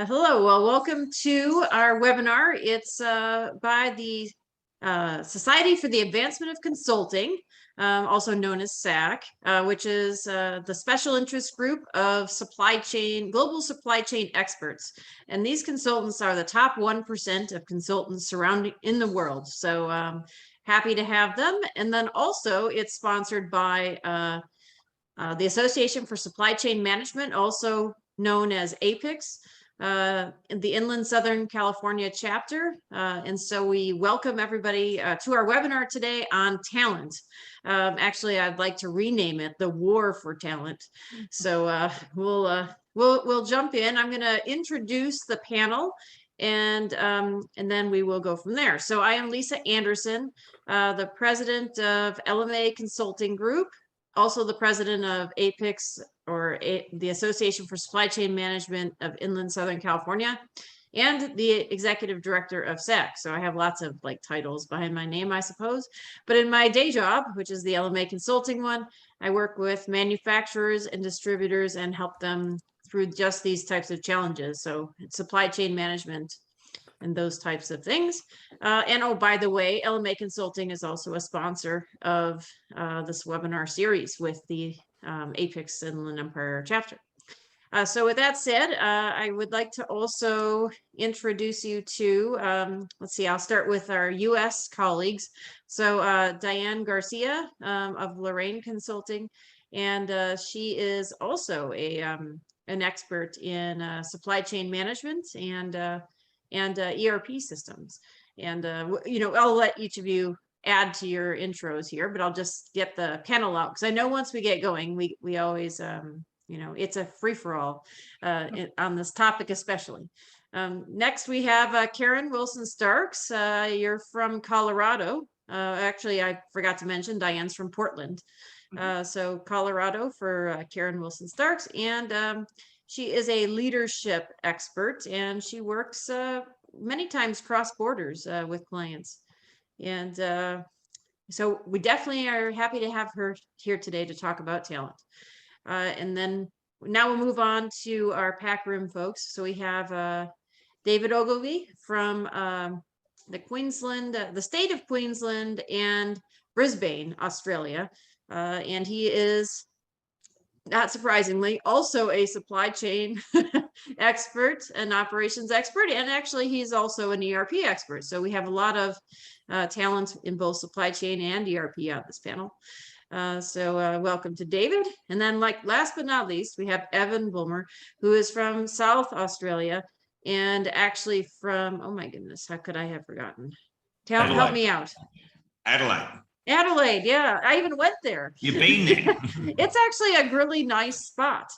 Hello, well, welcome to our webinar. It's by the Society for the Advancement of Consulting, also known as SAC, which is the special interest group of global supply chain experts. And these consultants are the top 1% of consultants surrounding in the world. So happy to have them. And then also it's sponsored by the Association for Supply Chain Management, also known as APICS. The Inland Southern California chapter. And so we welcome everybody to our webinar today on talent. Actually, I'd like to rename it the War for Talent. So we'll jump in. I'm going to introduce the panel and then we will go from there. So I am Lisa Anderson, the president of LMA Consulting Group, also the president of APICS, or the Association for Supply Chain Management of Inland Southern California, and the executive director of SAC. So I have lots of titles behind my name, I suppose. But in my day job, which is the LMA Consulting one, I work with manufacturers and distributors and help them through just these types of challenges. So supply chain management and those types of things. And oh, by the way, LMA Consulting is also a sponsor of this webinar series with the APICS Inland Empire chapter. So with that said, I would like to also introduce you to, let's see, I'll start with our US colleagues. So Diane Garcia of Lorraine Consulting, and she is also an expert in supply chain management and ERP systems. And, I'll let each of you add to your intros here, but I'll just get the panel out because I know once we get going, we always, it's a free-for-all on this topic especially. Next, we have Karen Wilson-Starks. You're from Colorado. Actually, I forgot to mention Diane's from Portland. So Colorado for Karen Wilson-Starks. And she is a leadership expert, and she works many times cross borders with clients. And so we definitely are happy to have her here today to talk about talent. And then now we'll move on to our PAC room folks. So we have David Ogilvie from the state of Queensland and Brisbane, Australia. And he is, not surprisingly, also a supply chain expert, an operations expert, and actually he's also an ERP expert. So we have a lot of talent in both supply chain and ERP on this panel. So welcome to David. And then last but not least, we have Evan Bulmer, who is from South Australia and actually from, oh my goodness, how could I have forgotten? Help me out. Adelaide, yeah, I even went there. You've been there. It's actually a really nice spot.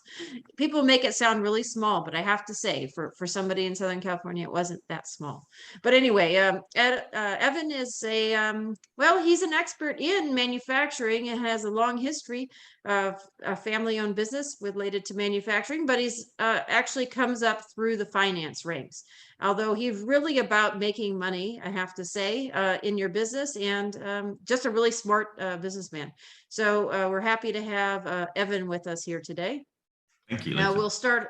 People make it sound really small, but I have to say, for somebody in Southern California, it wasn't that small. But anyway, Evan is he's an expert in manufacturing and has a long history of a family-owned business related to manufacturing, but he's actually comes up through the finance ranks. Although he's really about making money, I have to say, in your business, and just a really smart businessman. So we're happy to have Evan with us here today. Thank you, Lisa.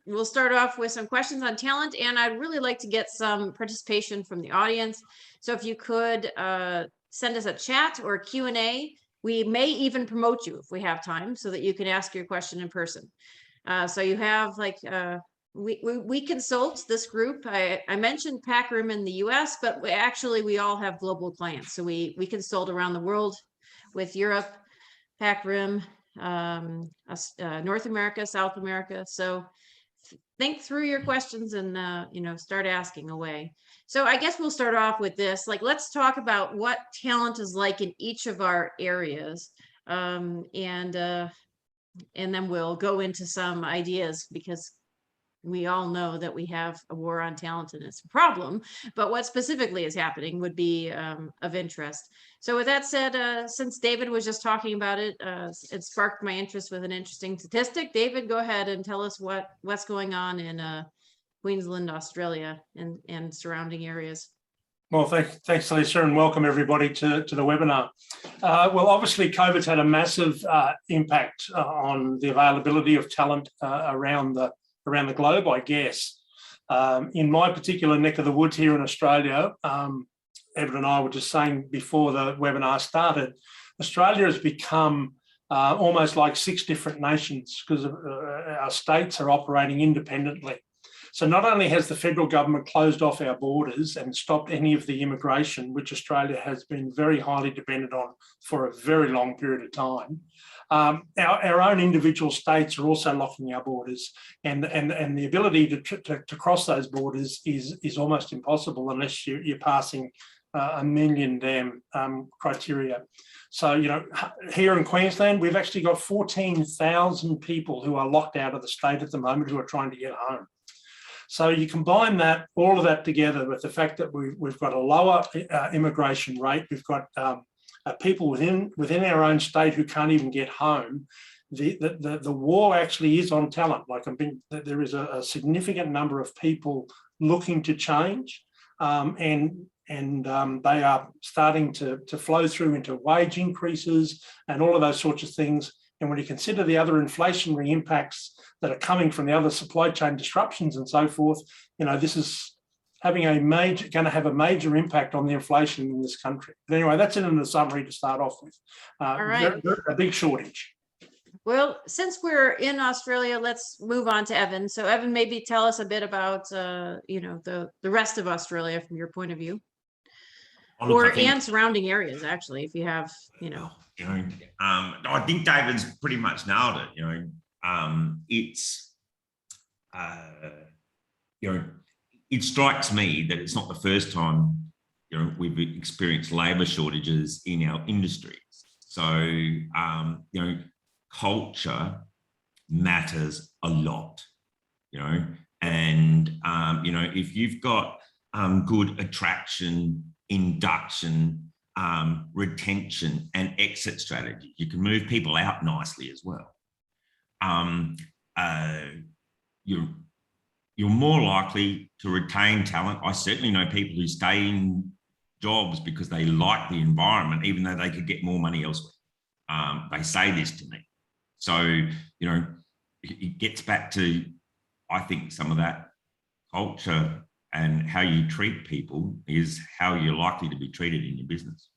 We'll start off with some questions on talent, and I'd really like to get some participation from the audience. So if you could send us a chat or a Q&A, we may even promote you if we have time so that you can ask your question in person. So you have we consult this group. I mentioned PAC room in the US, but we all have global clients. So we consult around the world with Europe, PAC room, North America, South America. So think through your questions and start asking away. So I guess we'll start off with this. Let's talk about what talent is like in each of our areas, and then we'll go into some ideas, because we all know that we have a war on talent and it's a problem, but what specifically is happening would be of interest. So with that said, since David was just talking about it, it sparked my interest with an interesting statistic. David, go ahead and tell us what's going on in Queensland, Australia, and surrounding areas. Well, thanks, Lisa, and welcome everybody to the webinar. Well, obviously, COVID's had a massive impact on the availability of talent around the globe, I guess. In my particular neck of the woods here in Australia, Evan and I were just saying before the webinar started, Australia has become almost like 6 different nations because our states are operating independently. So not only has the federal government closed off our borders and stopped any of the immigration, which Australia has been very highly dependent on for a very long period of time, our own individual states are also locking our borders, and the ability to cross those borders is almost impossible unless you're passing a million damn criteria. So, you know, here in Queensland, we've actually got 14,000 people who are locked out of the state at the moment who are trying to get home. So you combine that, all of that together with the fact that we've got a lower immigration rate, we've got people within our own state who can't even get home. The war actually is on talent. Like there is a significant number of people looking to change, and they are starting to flow through into wage increases and all of those sorts of things. And when you consider the other inflationary impacts that are coming from the other supply chain disruptions and so forth, you know, this is going to have a major impact on the inflation in this country. But anyway, that's it in the summary to start off with. All right. A big shortage. Well, since we're in Australia, let's move on to Evan. So Evan, maybe tell us a bit about, you know, the rest of Australia from your point of view. And surrounding areas, actually, if you have, you know. I think David's pretty much nailed it. It's, it strikes me that it's not the first time, we've experienced labour shortages in our industries. So, culture matters a lot, and, if you've got good attraction, induction, retention and exit strategy, you can move people out nicely as well. You're more likely to retain talent. I certainly know people who stay in jobs because they like the environment, even though they could get more money elsewhere. They say this to me. So, it gets back to, I think, some of that culture and how you treat people is how you're likely to be treated in your business.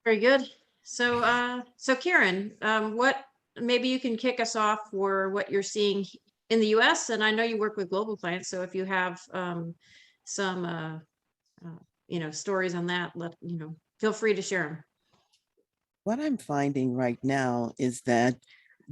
Very good. So, Kieran, maybe you can kick us off for what you're seeing in the US, and I know you work with global clients. So if you have some, stories on that, feel free to share them. What I'm finding right now is that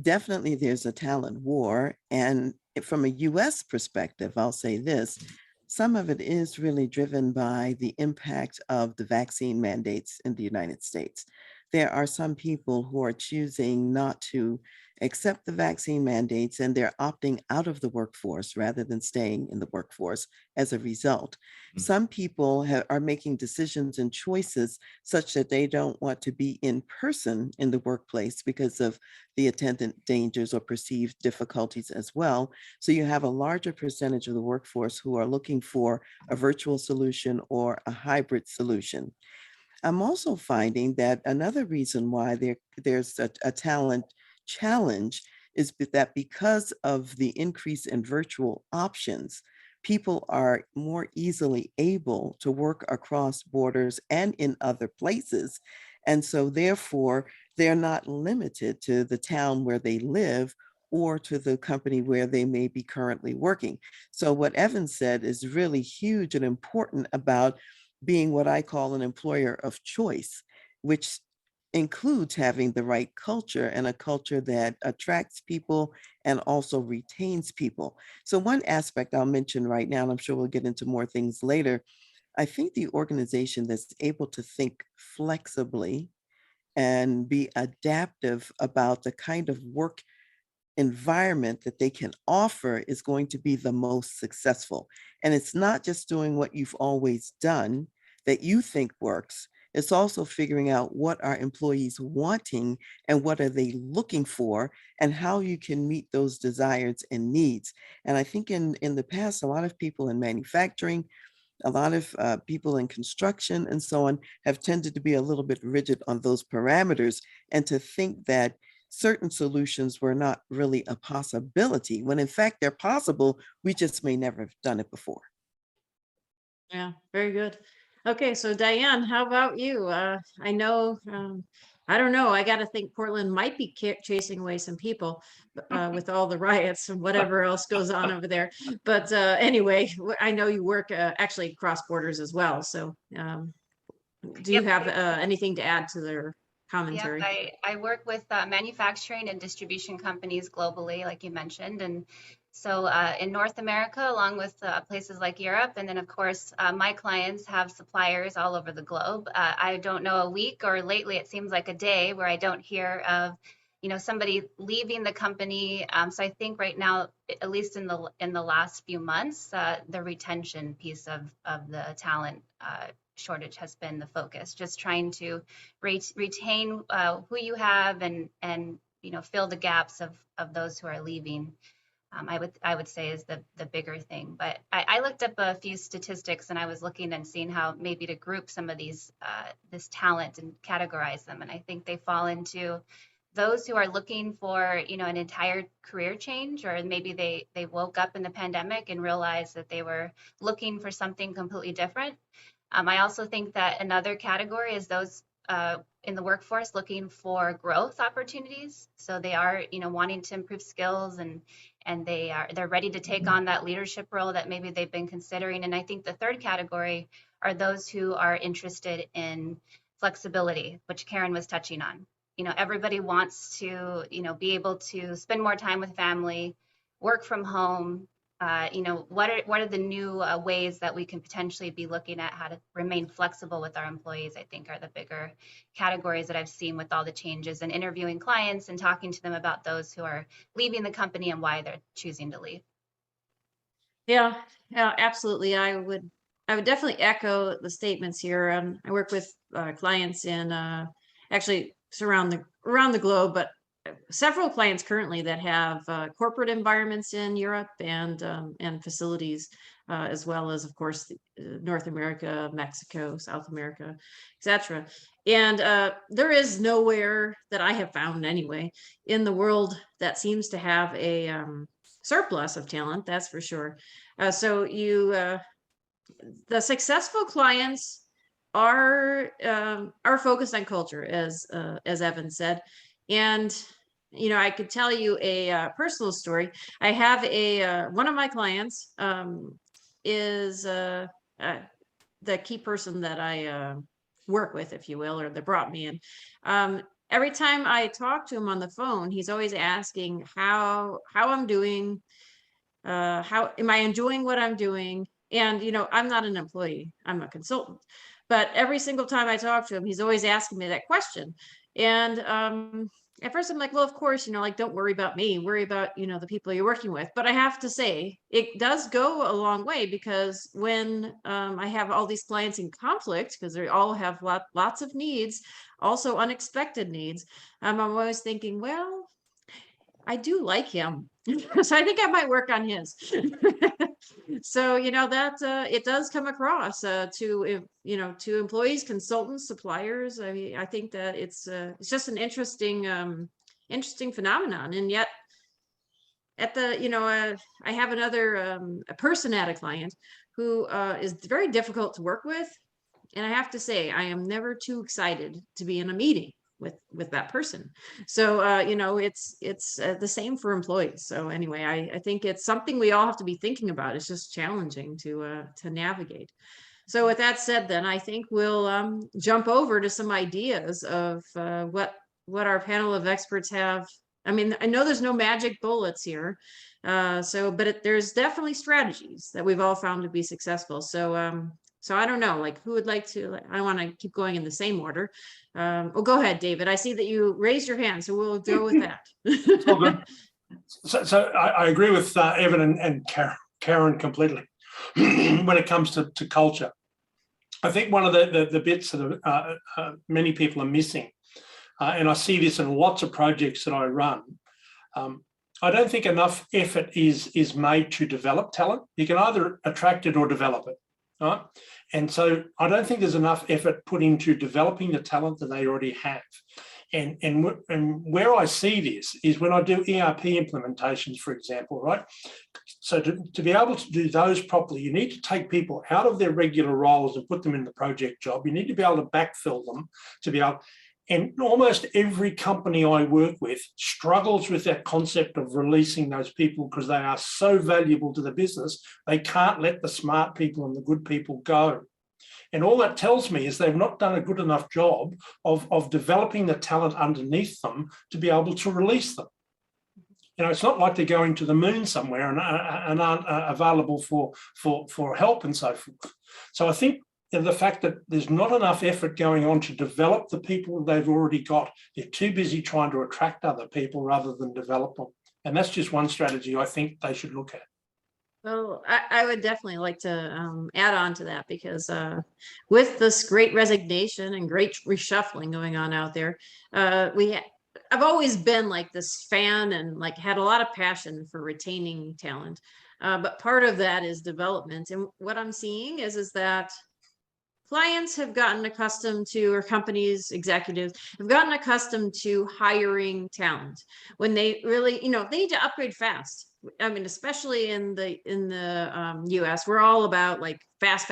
definitely there's a talent war, and from a US perspective, I'll say this, some of it is really driven by the impact of the vaccine mandates in the United States. There are some people who are choosing not to accept the vaccine mandates, and they're opting out of the workforce rather than staying in the workforce as a result. Some people are making decisions and choices such that they don't want to be in person in the workplace because of the attendant dangers or perceived difficulties as well. So you have a larger percentage of the workforce who are looking for a virtual solution or a hybrid solution. I'm also finding that another reason why there's a talent challenge is that because of the increase in virtual options, people are more easily able to work across borders and in other places. And so therefore, they're not limited to the town where they live or to the company where they may be currently working. So what Evan said is really huge and important about being what I call an employer of choice, which includes having the right culture and a culture that attracts people and also retains people. So one aspect I'll mention right now, and I'm sure we'll get into more things later, I think the organization that's able to think flexibly and be adaptive about the kind of work environment that they can offer is going to be the most successful. And it's not just doing what you've always done that you think works. It's also figuring out what are employees wanting and what are they looking for and how you can meet those desires and needs. And I think in the past, a lot of people in manufacturing, a lot of people in construction and so on have tended to be a little bit rigid on those parameters and to think that certain solutions were not really a possibility, when in fact they're possible. We just may never have done it before. Yeah, very good. Okay, so Diane, how about you? I know, I don't know. I got to think Portland might be chasing away some people with all the riots and whatever else goes on over there. But anyway, I know you work actually across borders as well. So do you Yep. have anything to add to their commentary? Yep, I work with manufacturing and distribution companies globally, like you mentioned. And so in North America, along with places like Europe, and then of course, my clients have suppliers all over the globe. I don't know a week, or lately it seems like a day, where I don't hear of, you know, somebody leaving the company. So I think right now, at least in the last few months, the retention piece of the talent shortage has been the focus. Just trying to retain who you have, and you know, fill the gaps of those who are leaving. I would say is the bigger thing. But I looked up a few statistics, and I was looking and seeing how maybe to group some of these this talent and categorize them. And I think they fall into those who are looking for, you know, an entire career change, or maybe they woke up in the pandemic and realized that they were looking for something completely different. I also think that another category is those in the workforce looking for growth opportunities. So they are, you know, wanting to improve skills, and they're ready to take on that leadership role that maybe they've been considering. And I think the third category are those who are interested in flexibility, which Karen was touching on. You know, everybody wants to, you know, be able to spend more time with family, work from home. You know, what are the new ways that we can potentially be looking at how to remain flexible with our employees, I think are the bigger categories that I've seen with all the changes, and interviewing clients and talking to them about those who are leaving the company and why they're choosing to leave. Yeah, absolutely. I would definitely echo the statements here. I work with clients in actually around the globe, but several clients currently that have corporate environments in Europe and facilities, as well as, of course, North America, Mexico, South America, etc. And there is nowhere that I have found anyway in the world that seems to have a surplus of talent. That's for sure. So the successful clients are focused on culture, as Evan said. And, you know, I could tell you a personal story. I have one of my clients is the key person that I work with, if you will, or that brought me in. Every time I talk to him on the phone, he's always asking how I'm doing, how am I enjoying what I'm doing? And, you know, I'm not an employee, I'm a consultant. But every single time I talk to him, he's always asking me that question. And at first I'm like, well, of course, you know, like, don't worry about me, worry about, you know, the people you're working with. But I have to say, it does go a long way, because when I have all these clients in conflict, because they all have lots of needs, also unexpected needs, I'm always thinking, well, I do like him. So I think I might work on his. So, you know, that it does come across to, you know, to employees, consultants, suppliers. I mean, I think that it's just an interesting phenomenon. And yet at the, you know, I have another a person at a client who is very difficult to work with. And I have to say, I am never too excited to be in a meeting with that person. So you know, it's the same for employees. So anyway, I think it's something we all have to be thinking about. It's just challenging to navigate. So with that said, then I think we'll jump over to some ideas of what our panel of experts have. I mean, I know there's no magic bullets here, but there's definitely strategies that we've all found to be successful. So so I don't know, like, who would like to? I want to keep going in the same order. Well, go ahead, David. I see that you raised your hand, so we'll go with that. It's all good. So I agree with Evan and Karen completely when it comes to culture. I think one of the bits that many people are missing, and I see this in lots of projects that I run, I don't think enough effort is made to develop talent. You can either attract it or develop it. Right? And so I don't think there's enough effort put into developing the talent that they already have. And where I see this is when I do ERP implementations, for example, right? So to be able to do those properly, you need to take people out of their regular roles and put them in the project job. You need to be able to backfill them to be able, and almost every company I work with struggles with that concept of releasing those people because they are so valuable to the business. They can't let the smart people and the good people go. And all that tells me is they've not done a good enough job of developing the talent underneath them to be able to release them. You know, it's not like they're going to the moon somewhere and aren't available for help and so forth. So I think the fact that there's not enough effort going on to develop the people they've already got, they're too busy trying to attract other people rather than develop them. And that's just one strategy I think they should look at. Well, I would definitely like to add on to that because with this great resignation and great reshuffling going on out there, I've always been like this fan and like had a lot of passion for retaining talent. But part of that is development. And what I'm seeing is that clients have gotten accustomed to, or companies, executives have gotten accustomed to hiring talent when they really, you know, they need to upgrade fast. I mean, especially in the US, we're all about like fast.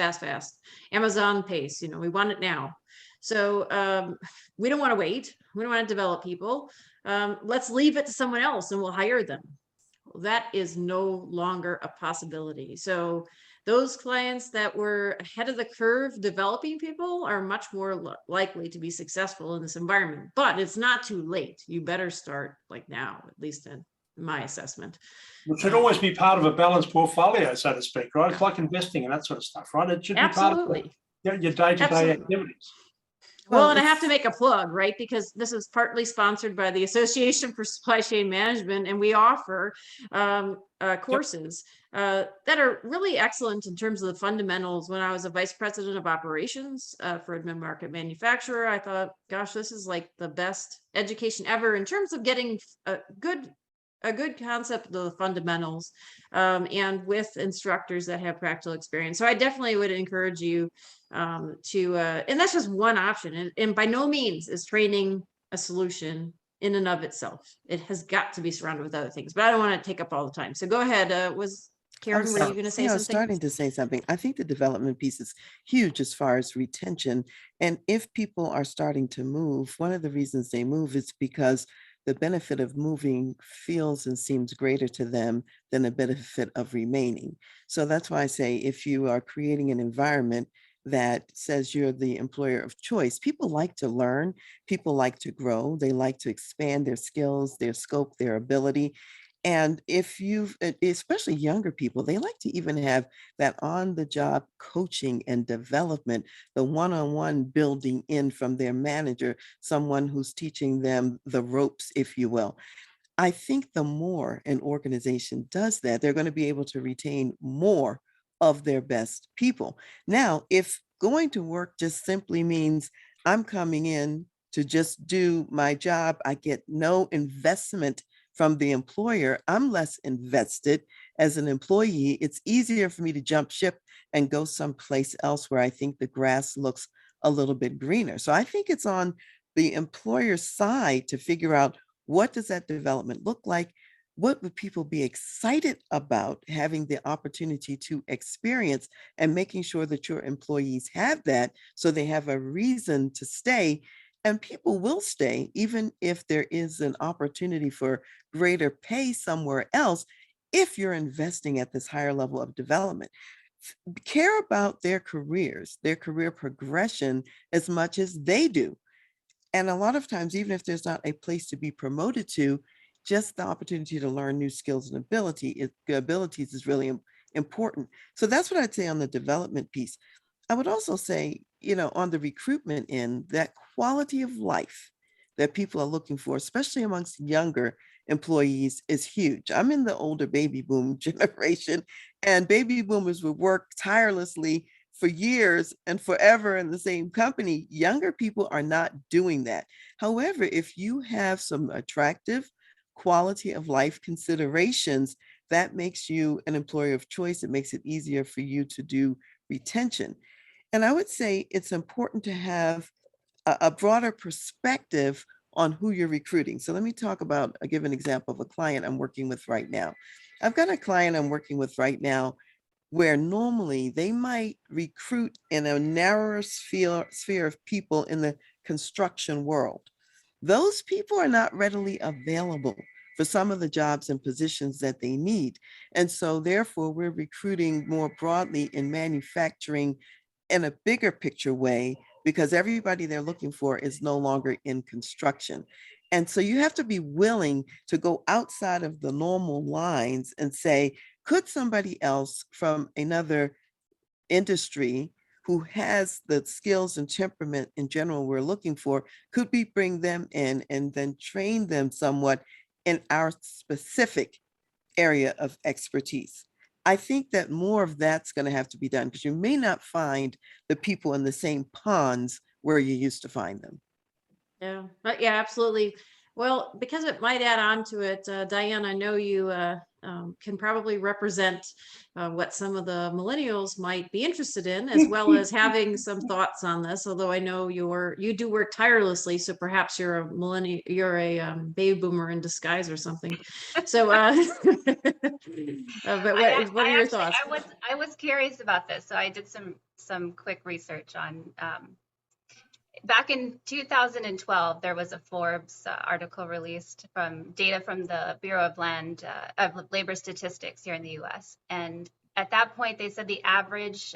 Amazon pace, you know, we want it now. So we don't want to wait. We don't want to develop people. Let's leave it to someone else and we'll hire them. Well, that is no longer a possibility. So those clients that were ahead of the curve developing people are much more likely to be successful in this environment. But it's not too late. You better start like now, at least in my assessment. It should always be part of a balanced portfolio, so to speak, right? It's like investing and that sort of stuff, right? It should be part of your day-to-day activities. Well, and I have to make a plug, right? Because this is partly sponsored by the Association for Supply Chain Management, and we offer courses that are really excellent in terms of the fundamentals. When I was a vice president of operations for a mid-market manufacturer, I thought, gosh, this is like the best education ever in terms of getting a good concept of the fundamentals and with instructors that have practical experience. So I definitely would encourage you to, and that's just one option. And by no means is training a solution in and of itself. It has got to be surrounded with other things, but I don't want to take up all the time. So go ahead. Was Karen, were you going to say something? Starting to say something. I think the development piece is huge as far as retention. And if people are starting to move, one of the reasons they move is because the benefit of moving feels and seems greater to them than the benefit of remaining. So that's why I say if you are creating an environment that says you're the employer of choice, people like to learn, people like to grow, they like to expand their skills, their scope, their ability. And if you've, especially younger people, they like to even have that on-the-job coaching and development, the one-on-one building in from their manager, someone who's teaching them the ropes, if you will. I think the more an organization does that, they're going to be able to retain more of their best people. Now, if going to work just simply means I'm coming in to just do my job, I get no investment from the employer, I'm less invested as an employee. It's easier for me to jump ship and go someplace else where I think the grass looks a little bit greener. So I think it's on the employer's side to figure out what does that development look like? What would people be excited about having the opportunity to experience, and making sure that your employees have that so they have a reason to stay. And people will stay, even if there is an opportunity for greater pay somewhere else, if you're investing at this higher level of development. Care about their careers, their career progression as much as they do. And a lot of times, even if there's not a place to be promoted to, just the opportunity to learn new skills and abilities is really important. So that's what I'd say on the development piece. I would also say, you know, on the recruitment end, that quality of life that people are looking for, especially amongst younger employees, is huge. I'm in the older baby boom generation, and baby boomers would work tirelessly for years and forever in the same company. Younger people are not doing that. However, if you have some attractive quality of life considerations, that makes you an employer of choice. It makes it easier for you to do retention. And I would say it's important to have a broader perspective on who you're recruiting. So let me talk about, give an example of a client I'm working with right now. I've got a client I'm working with right now where normally they might recruit in a narrower sphere of people in the construction world. Those people are not readily available for some of the jobs and positions that they need. And so therefore, we're recruiting more broadly in manufacturing in a bigger picture way, because everybody they're looking for is no longer in construction. And so you have to be willing to go outside of the normal lines and say, could somebody else from another industry who has the skills and temperament in general we're looking for, could we bring them in and then train them somewhat in our specific area of expertise? I think that more of that's going to have to be done, because you may not find the people in the same ponds where you used to find them. Yeah, but yeah, absolutely. Well, because it might add on to it, Diane, I know you can probably represent what some of the millennials might be interested in, as well as having some thoughts on this. Although I know you do work tirelessly, so perhaps you're a millennial, you're a baby boomer in disguise or something. So, but what are your thoughts? I was curious about this, so I did some quick research on. Back in 2012, there was a Forbes article released from data from the Bureau of Labor Statistics here in the U.S. And at that point, they said the average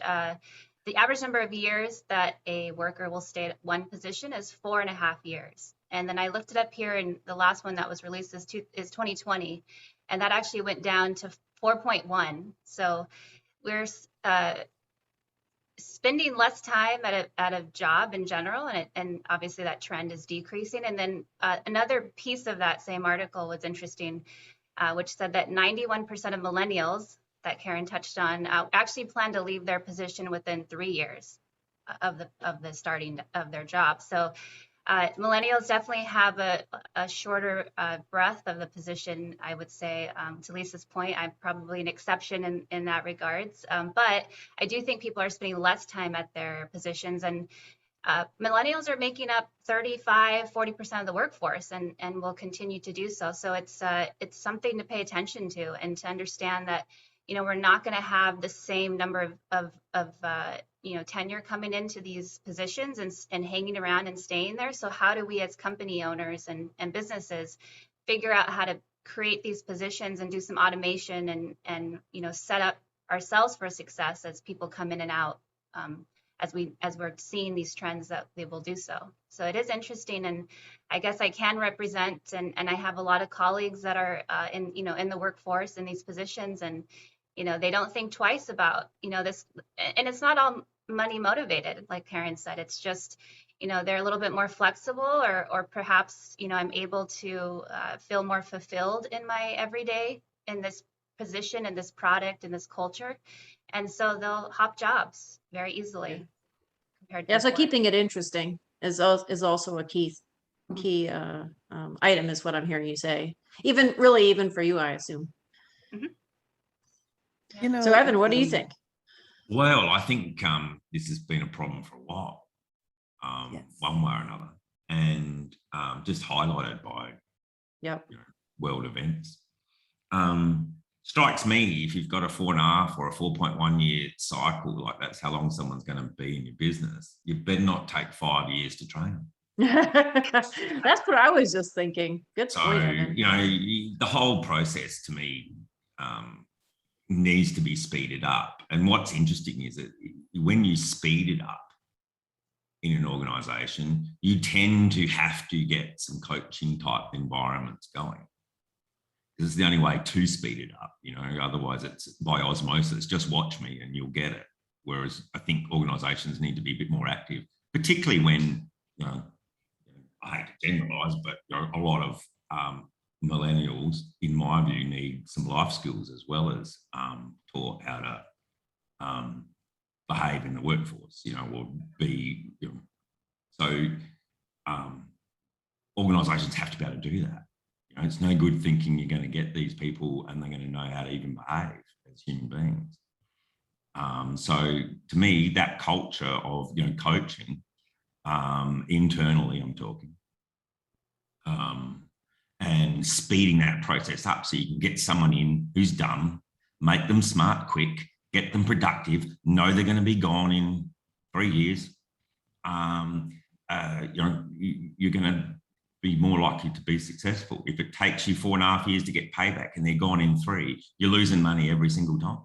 number of years that a worker will stay at one position is 4.5 years. And then I looked it up here, and the last one that was released is 2020, and that actually went down to 4.1. So we're spending less time at a job in general, and obviously that trend is decreasing. And then another piece of that same article was interesting, which said that 91% of millennials that Karen touched on actually plan to leave their position within 3 years of the starting of their job. So millennials definitely have a shorter breadth of the position, I would say. To Lisa's point, I'm probably an exception in that regards. But I do think people are spending less time at their positions, and millennials are making up 35–40% of the workforce, and will continue to do so. So it's something to pay attention to, and to understand that, we're not going to have the same number of tenure coming into these positions and hanging around and staying there. So how do we as company owners and businesses figure out how to create these positions and do some automation and set up ourselves for success as people come in and out, as we're seeing these trends that they will do so. So it is interesting, and I guess I can represent, and I have a lot of colleagues that are in the workforce in these positions, and they don't think twice about this, and it's not all money motivated, like Karen said. It's just they're a little bit more flexible, or perhaps I'm able to feel more fulfilled in my everyday in this position, in this product, in this culture, and so they'll hop jobs very easily. Compared to Yeah, so before. keeping it interesting is also a key item, is what I'm hearing you say. Even for you, I assume. Mm-hmm. So Evan, what do you think? Well, I think this has been a problem for a while, Yes. one way or another, and just highlighted by world events. Strikes me, if you've got a 4.5 or a 4.1 year cycle, like that's how long someone's going to be in your business, you better not take 5 years to train them. That's what I was just thinking. Good point, Evan. The whole process to me needs to be speeded up. And what's interesting is that when you speed it up in an organization, you tend to have to get some coaching type environments going. This is the only way to speed it up, otherwise it's by osmosis, just watch me and you'll get it. Whereas I think organizations need to be a bit more active, particularly when, I hate to generalize, but a lot of millennials, in my view, need some life skills as well as taught how to behave in the workforce, or be, so organizations have to be able to do that. It's no good thinking you're going to get these people and they're going to know how to even behave as human beings. So to me, that culture of, coaching, internally, I'm talking, and speeding that process up so you can get someone in who's done, make them smart quick, get them productive, know they're going to be gone in 3 years. You're going to be more likely to be successful. If it takes you 4.5 years to get payback and they're gone in 3, you're losing money every single time.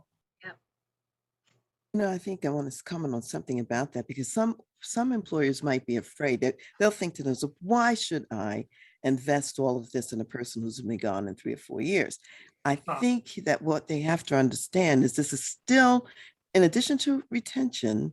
I think I want to comment on something about that because some employers might be afraid that they'll think to themselves, why should I invest all of this in a person who's been gone in 3 or 4 years? I think that what they have to understand is this is still, in addition to retention,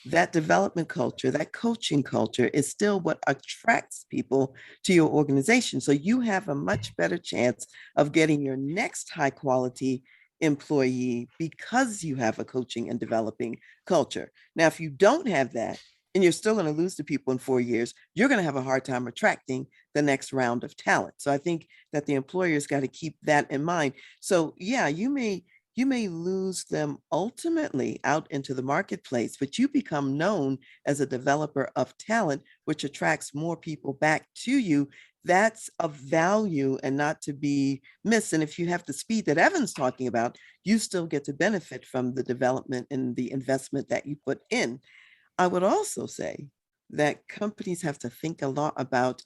that development culture, that coaching culture is still what attracts people to your organization. So you have a much better chance of getting your next high quality employee because you have a coaching and developing culture. Now, if you don't have that and you're still going to lose the people in 4 years, you're going to have a hard time attracting the next round of talent. So I think that the employers got to keep that in mind. So yeah, you may lose them ultimately out into the marketplace, but you become known as a developer of talent, which attracts more people back to you. That's of value and not to be missed. And if you have the speed that Evan's talking about, you still get to benefit from the development and the investment that you put in. I would also say that companies have to think a lot about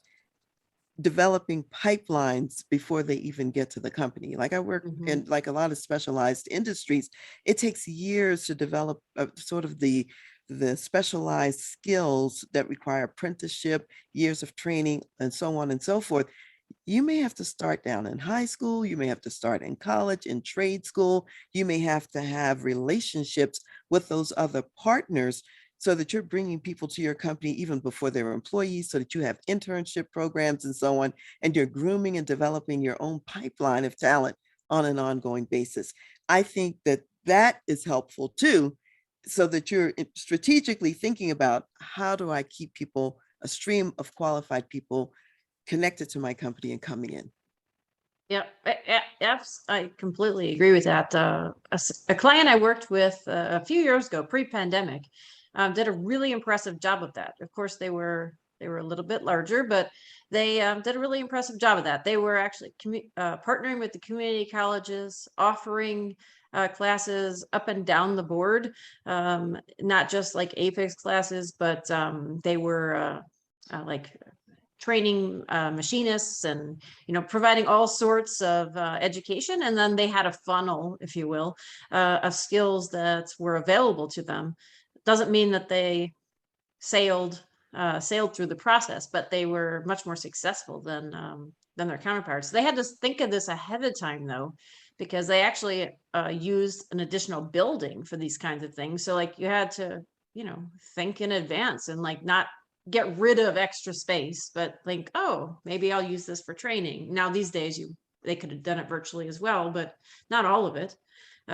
developing pipelines before they even get to the company. Like I work in like a lot of specialized industries, it takes years to develop sort of the specialized skills that require apprenticeship, years of training, and so on and so forth. You may have to start down in high school, you may have to start in college, in trade school, you may have to have relationships with those other partners so that you're bringing people to your company even before they're employees, so that you have internship programs and so on, and you're grooming and developing your own pipeline of talent on an ongoing basis. I think that that is helpful too, so that you're strategically thinking about how do I keep people, a stream of qualified people connected to my company and coming in. Yeah, I completely agree with that. A client I worked with a few years ago, pre-pandemic, did a really impressive job of that. Of course, they were a little bit larger, but they did a really impressive job of that. They were actually partnering with the community colleges, offering classes up and down the board, not just like APEX classes, but they were like training machinists and providing all sorts of education, and then they had a funnel, if you will, of skills that were available to them. Doesn't mean that they sailed through the process, but they were much more successful than their counterparts. They had to think of this ahead of time though, because they actually used an additional building for these kinds of things. So like you had to think in advance and like not get rid of extra space, but think, oh, maybe I'll use this for training. Now these days they could have done it virtually as well, but not all of it.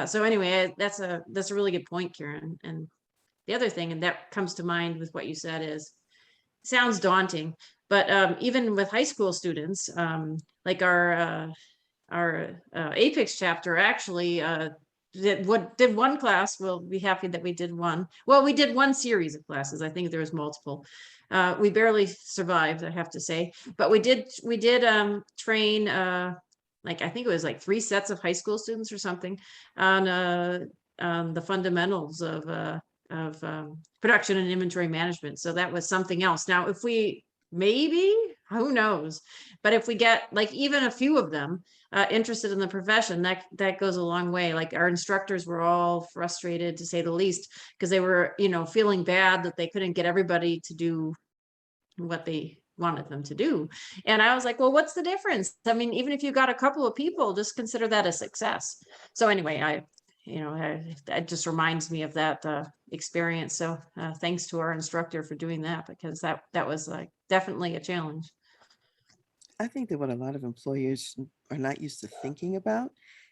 So anyway, that's a really good point, Karen. And the other thing, and that comes to mind with what you said, is sounds daunting, but even with high school students, like our APEX chapter actually did one class. We'll be happy that we did one. Well, we did one series of classes. I think there was multiple. We barely survived, I have to say, but we did train like I think it was like 3 sets of high school students or something on the fundamentals of production and inventory management. So that was something else. Now, if we maybe, who knows, but if we get like even a few of them interested in the profession, that goes a long way. Like our instructors were all frustrated, to say the least, because they were feeling bad that they couldn't get everybody to do what they wanted them to do. And I was like, well, what's the difference? I mean, even if you got a couple of people, just consider that a success. So anyway, it just reminds me of that experience. So thanks to our instructor for doing that, because that was like definitely a challenge. I think that what a lot of employers are not used to thinking about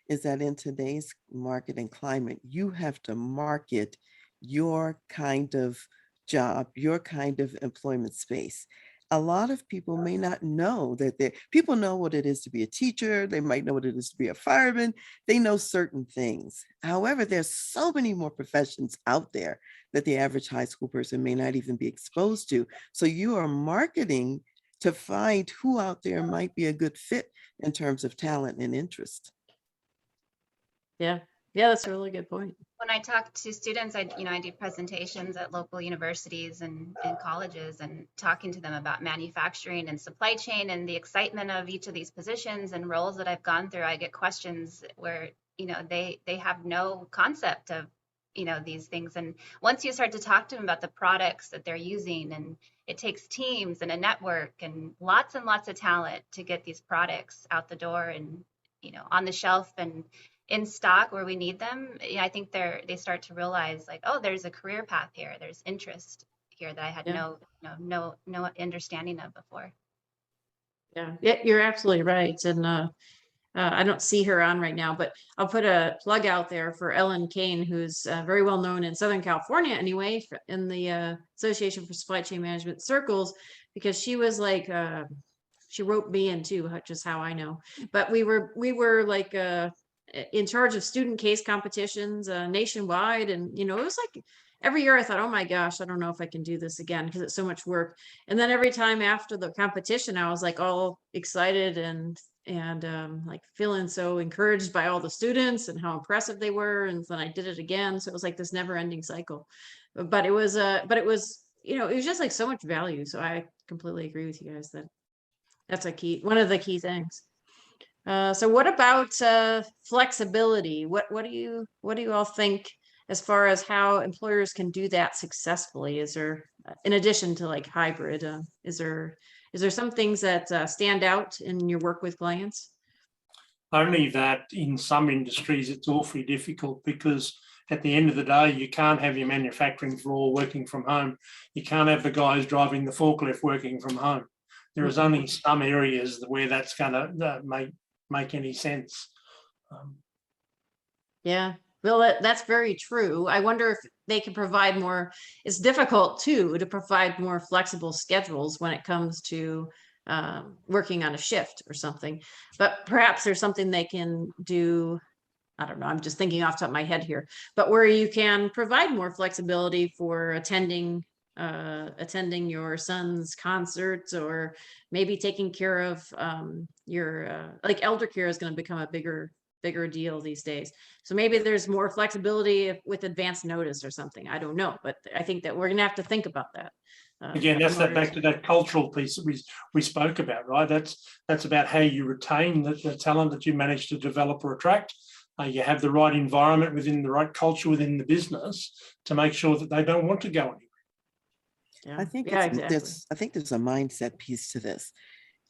is that in today's market and climate, you have to market your kind of job, your kind of employment space. a lot of people may not know that people know what it is to be a teacher. They might know what it is to be a fireman. They know certain things. However, there's so many more professions out there that the average high school person may not even be exposed to. So you are marketing to find who out there might be a good fit in terms of talent and interest. Yeah. Yeah, that's a really good point. When I talk to students, I do presentations at local universities and colleges, and talking to them about manufacturing and supply chain and the excitement of each of these positions and roles that I've gone through. I get questions where, they have no concept of, these things. And once you start to talk to them about the products that they're using, and it takes teams and a network and lots of talent to get these products out the door and, on the shelf and in stock where we need them, I think they start to realize, like, oh, there's a career path here. There's interest here that I had Yeah. no understanding of before. Yeah, you're absolutely right. And I don't see her on right now, but I'll put a plug out there for Ellen Kane, who's very well known in Southern California anyway, in the Association for Supply Chain Management circles, because she was like, she wrote me in too, which is how I know. But we were like in charge of student case competitions nationwide. And, it was like every year I thought, oh my gosh, I don't know if I can do this again because it's so much work. And then every time after the competition, I was like all excited and like feeling so encouraged by all the students and how impressive they were. And then I did it again. So it was like this never ending cycle. But it was, it was just like so much value. So I completely agree with you guys that that's one of the key things. So what about flexibility? What do you all think as far as how employers can do that successfully? Is there, in addition to like hybrid, is there some things that stand out in your work with clients? Only that in some industries it's awfully difficult, because at the end of the day, you can't have your manufacturing floor working from home. You can't have the guys driving the forklift working from home. There is only some areas where that's going to make any sense. Yeah, well, that's very true. I wonder if they can provide more. It's difficult too to provide more flexible schedules when it comes to working on a shift or something. But perhaps there's something they can do. I don't know. I'm just thinking off the top of my head here, but where you can provide more flexibility for attending your son's concerts, or maybe taking care of your like elder care is going to become a bigger deal these days. So maybe there's more flexibility with advance notice or something. I don't know, but I think that we're going to have to think about that. Again, that's that back to that cultural piece that we spoke about, right? That's about how you retain the talent that you manage to develop or attract. You have the right environment within the right culture within the business to make sure that they don't want to go anywhere. Yeah. I think exactly. I think there's a mindset piece to this.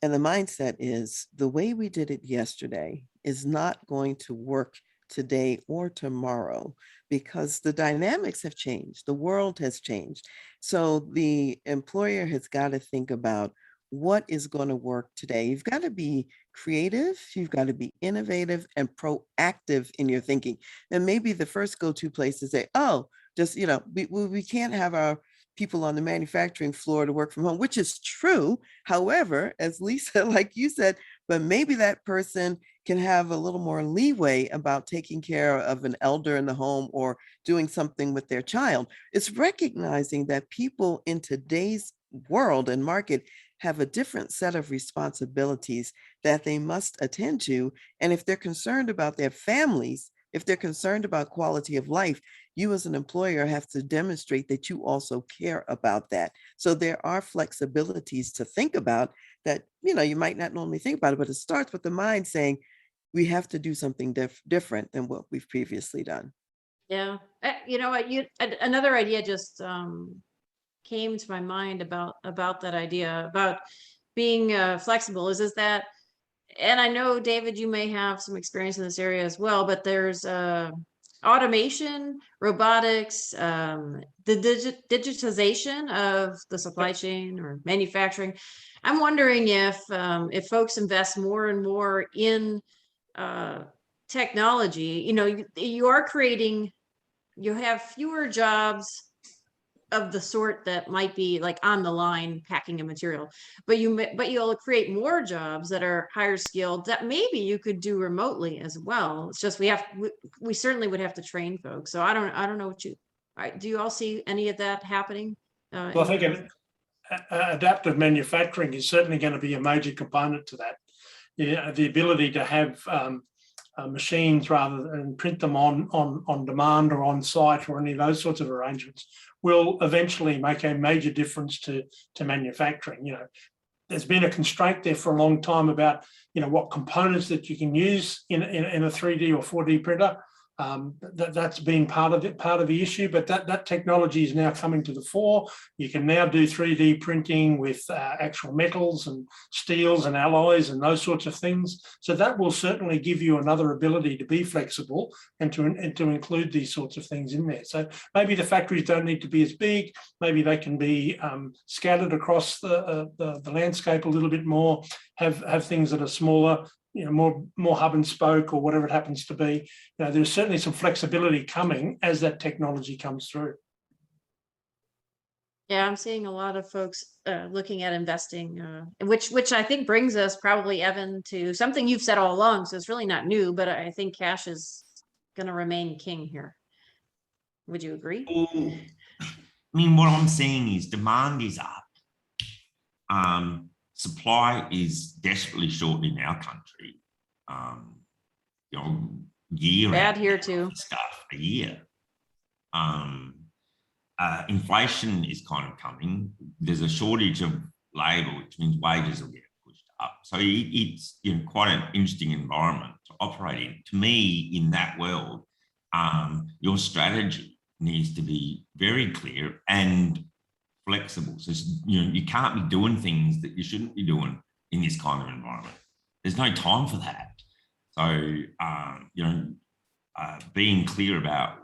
And the mindset is the way we did it yesterday is not going to work today or tomorrow, because the dynamics have changed. The world has changed. So the employer has got to think about what is going to work today. You've got to be creative, you've got to be innovative and proactive in your thinking. And maybe the first go-to place is say, oh, just, we can't have our people on the manufacturing floor to work from home, which is true. However, as Lisa, like you said, but maybe that person can have a little more leeway about taking care of an elder in the home or doing something with their child. It's recognizing that people in today's world and market have a different set of responsibilities that they must attend to. And if they're concerned about their families, if they're concerned about quality of life, you as an employer have to demonstrate that you also care about that. So there are flexibilities to think about that, you might not normally think about it, but it starts with the mind saying, we have to do something different than what we've previously done. Yeah. You know what, another idea just came to my mind about that idea about being flexible is that, and I know, David, you may have some experience in this area as well, but there's automation, robotics, the digitization of the supply chain or manufacturing. I'm wondering if folks invest more and more in technology, you have fewer jobs of the sort that might be like on the line packing a material, but you'll create more jobs that are higher skilled that maybe you could do remotely as well. It's just we certainly would have to train folks. So I don't know what do you all see any of that happening? Well, I think adaptive manufacturing is certainly going to be a major component to that. Yeah, the ability to have machines rather than print them on demand or on site or any of those sorts of arrangements will eventually make a major difference to manufacturing. You know, there's been a constraint there for a long time about, you know, what components that you can use in a 3D or 4D printer. That's been part of the issue, but that technology is now coming to the fore. You can now do 3D printing with actual metals and steels and alloys and those sorts of things. So that will certainly give you another ability to be flexible and to include these sorts of things in there. So maybe the factories don't need to be as big. Maybe they can be scattered across the landscape a little bit more. Have things that are smaller. You know, more hub and spoke or whatever it happens to be. You know, there's certainly some flexibility coming as that technology comes through. Yeah, I'm seeing a lot of folks looking at investing, which I think brings us probably, Evan, to something you've said all along. So it's really not new, but I think cash is going to remain king here. Would you agree? Well, I mean, what I'm seeing is demand is up. Supply is desperately short in our country. You know, year Bad here too. Stuff a year. Inflation is kind of coming. There's a shortage of labour, which means wages will get pushed up. So it's, you know, quite an interesting environment to operate in. To me, in that world, your strategy needs to be very clear and flexible. So, you know, you can't be doing things that you shouldn't be doing in this kind of environment. There's no time for that. So, you know, being clear about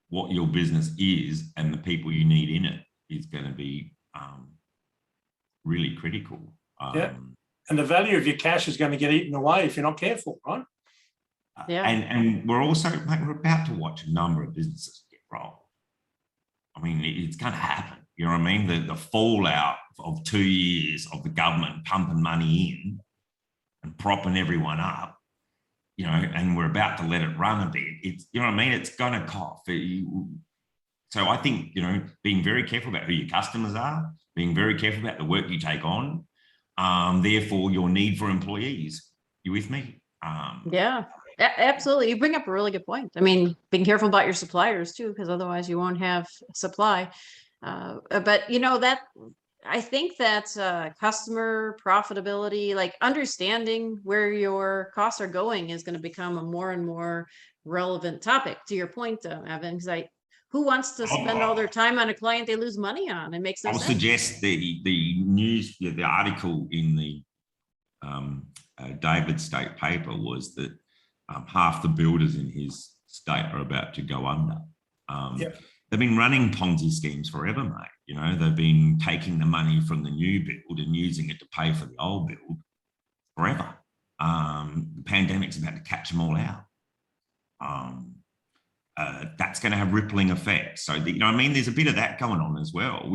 what your business is and the people you need in it is going to be really critical. Yeah. And the value of your cash is going to get eaten away if you're not careful, right? Yeah. And we're also, mate, we're about to watch a number of businesses get rolled. I mean, it's going to happen. You know what I mean? The fallout of 2 years of the government pumping money in and propping everyone up, you know, and we're about to let it run a bit. It's, you know what I mean? It's going to cough. So I think, you know, being very careful about who your customers are, being very careful about the work you take on, therefore your need for employees. You with me? Yeah, absolutely. You bring up a really good point. I mean, being careful about your suppliers too, because otherwise you won't have supply. But you know, that I think that customer profitability, like understanding where your costs are going, is going to become a more and more relevant topic. To your point, Evan, because who wants to spend all their time on a client they lose money on? It makes no sense. I'll suggest the news, the article in the David State paper was that half the builders in his state are about to go under. Yep. They've been running Ponzi schemes forever, mate. You know, they've been taking the money from the new build and using it to pay for the old build forever. The pandemic's about to catch them all out. That's going to have rippling effects. So, you know what I mean? There's a bit of that going on as well.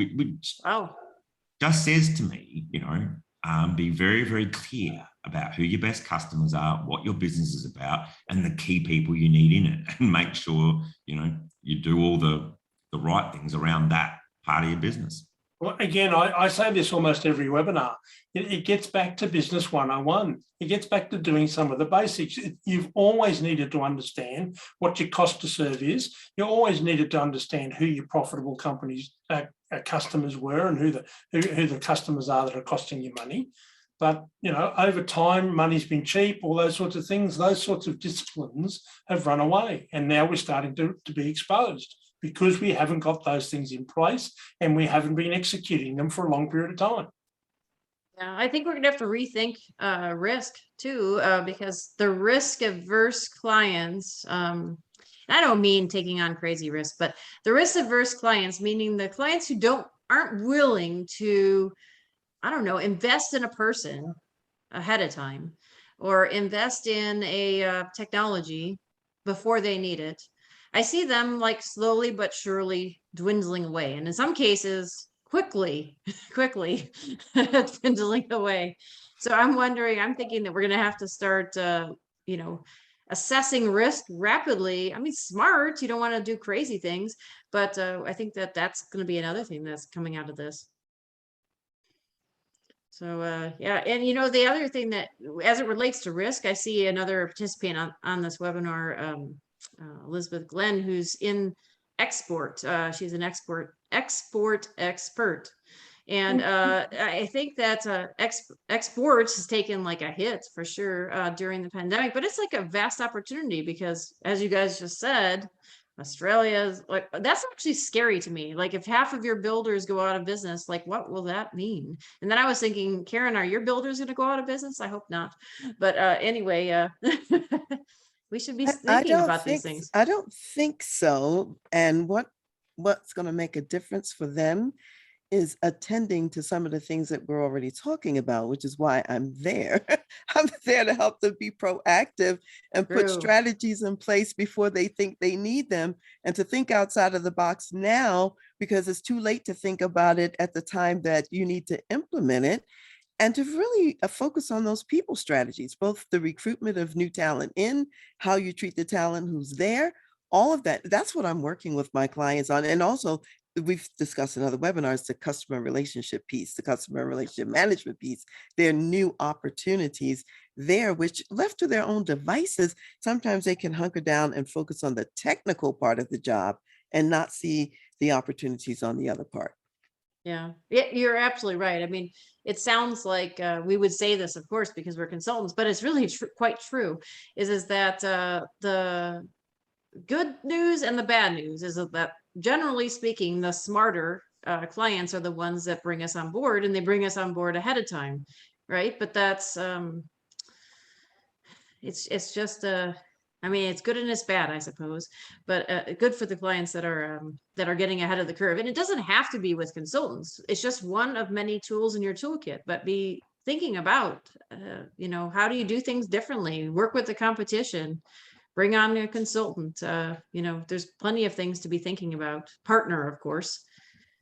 Just says to me, you know, be very, very clear about who your best customers are, what your business is about, and the key people you need in it, and make sure, you know, you do all the right things around that part of your business. Well, again, I say this almost every webinar. It gets back to business 101. It gets back to doing some of the basics. You've always needed to understand what your cost to serve is. You always needed to understand who your profitable companies, customers were, and who the customers are that are costing you money. But, you know, over time, money's been cheap, all those sorts of things. Those sorts of disciplines have run away. And now we're starting to be exposed, because we haven't got those things in place and we haven't been executing them for a long period of time. Yeah, I think we're going to have to rethink risk too, because the risk-averse clients, I don't mean taking on crazy risk, but the risk-averse clients, meaning the clients who aren't willing to, I don't know, invest in a person ahead of time, or invest in a technology before they need it. I see them like slowly but surely dwindling away, and in some cases quickly quickly dwindling away. So I'm wondering, I'm thinking that we're going to have to start you know, assessing risk rapidly. I mean, smart, you don't want to do crazy things, but I think that that's going to be another thing that's coming out of this. So yeah, and you know, the other thing that, as it relates to risk, I see another participant on this webinar, Elizabeth Glenn, who's in export. She's an export expert. And I think that exports has taken like a hit for sure during the pandemic, but it's like a vast opportunity because, as you guys just said, Australia's like, that's actually scary to me. Like if half of your builders go out of business, like what will that mean? And then I was thinking, Karen, are your builders going to go out of business? I hope not. But anyway, we should be thinking about these things. I don't think so. And what's going to make a difference for them is attending to some of the things that we're already talking about, which is why I'm there. I'm there to help them be proactive and put True. strategies in place before they think they need them, and to think outside of the box now, because it's too late to think about it at the time that you need to implement it, and to really focus on those people strategies, both the recruitment of new talent in, how you treat the talent who's there, all of that. That's what I'm working with my clients on. And also, we've discussed in other webinars, the customer relationship piece, the customer relationship management piece. There are new opportunities there, which left to their own devices, sometimes they can hunker down and focus on the technical part of the job and not see the opportunities on the other part. Yeah, you're absolutely right. I mean, it sounds like we would say this, of course, because we're consultants, but it's really quite true. Is that the good news and the bad news is that, generally speaking, the smarter clients are the ones that bring us on board, and they bring us on board ahead of time, right? But that's it's just I mean, it's good and it's bad, I suppose, but good for the clients that are getting ahead of the curve. And it doesn't have to be with consultants. It's just one of many tools in your toolkit, but be thinking about, you know, how do you do things differently? Work with the competition, bring on a consultant. You know, there's plenty of things to be thinking about. Partner, of course.